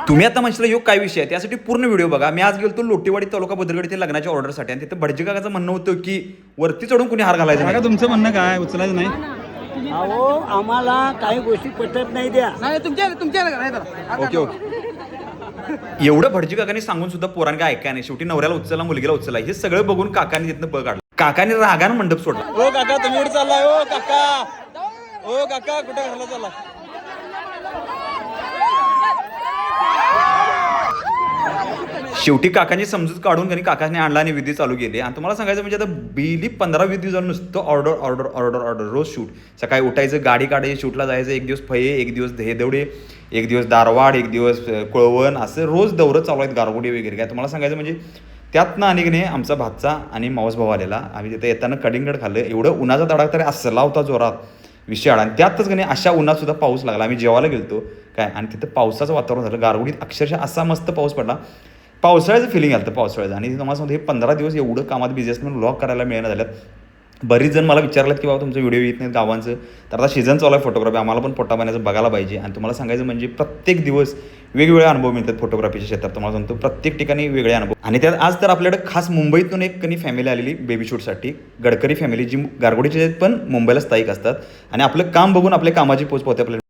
तुम्ही आता म्हणशील योग काय विषय आहे त्यासाठी पूर्ण व्हिडिओ बघा. मी आज गेलो लोटेवाडी तालुका बदरगड इथे लग्नाच्या ऑर्डरसाठी आणि तिथे भटजी काकाचं म्हणणं होतं की वरती चढून कुणी हार घालायचं नाही. तुमचं म्हणणं काय उचलायचं नाही? अहो आम्हाला काही गोष्टी पटत नाही द्या. Okay okay. एवढं भटजी काकांनी सांगून सुद्धा पोरांनी काय ऐकाय नाही. शेवटी नवऱ्याला उचलला मुलगीला उचलला हे सगळं बघून काकांनी तिथनं बघ काढलं. काकांनी रागानं मंडप सोडला. ओ काका तुम्ही कुठे चाललाय? ओ काका, ओ काका कुठे घरला चालला? शेवटी काकांची समजूत काढून त्यांनी काकाने आणला आणि विधी चालू केली. आणि तुम्हाला सांगायचं म्हणजे आता बिली 15-20 दिवस नुसतं ऑर्डर ऑर्डर ऑर्डर ऑर्डर रोज शूट. सकाळी उठायचं, गाडी काढायची, शूटला जायचं. एक दिवस फये, एक दिवस दहेदेवडे, एक दिवस दारवाड, एक दिवस कोळवण, असं रोज दौरं चालू आहेत, गारगोडी वगैरे. काय तुम्हाला सांगायचं म्हणजे त्यातनं अनेकने आमचा भातचा आणि मावस भाऊ आलेला. आम्ही तिथे येताना कडिंगड खाल्लं. एवढं उन्हाचा तडाखा तरी असला होता जोरात विषयाळ. आणि त्यातच नाही अशा उन्हात सुद्धा पाऊस लागला. आम्ही जेवायला गेलतो काय आणि तिथं पावसाचं वातावरण झालं. गारगोडीत अक्षरशः असा मस्त पाऊस पडला. पावसाळ्याचं फिलिंग आलं पावसाळ्याचं. आणि तुम्हाला सांगतो हे 15 दिवस एवढं कामात बिझी असतं व्लॉग करायला मिळणं झाल्यात. बरीच जण मला विचारलं की बाबा तुमचं व्हिडिओ येत नाहीत गावांचं. तर आता सीझन चालू आहे फोटोग्राफी, आम्हाला पण पोटा पाण्याचं बघायला पाहिजे. आणि तुम्हाला सांगायचं म्हणजे प्रत्येक दिवस वेगवेगळे अनुभव मिळतात फोटोग्राफीच्या क्षेत्रात. तुम्हाला सांगतो प्रत्येक ठिकाणी वेगळे अनुभव. आणि त्यात आज तर आपल्याकडे खास मुंबईतून एक कणी फॅमिली आलेली बेबी शूटसाठी. गडकरी फॅमिली जी गारगोडीच्या पण मुंबईला स्थायिक असतात. आणि आपलं काम बघून आपल्या कामाची पोच पावते आपल्याला.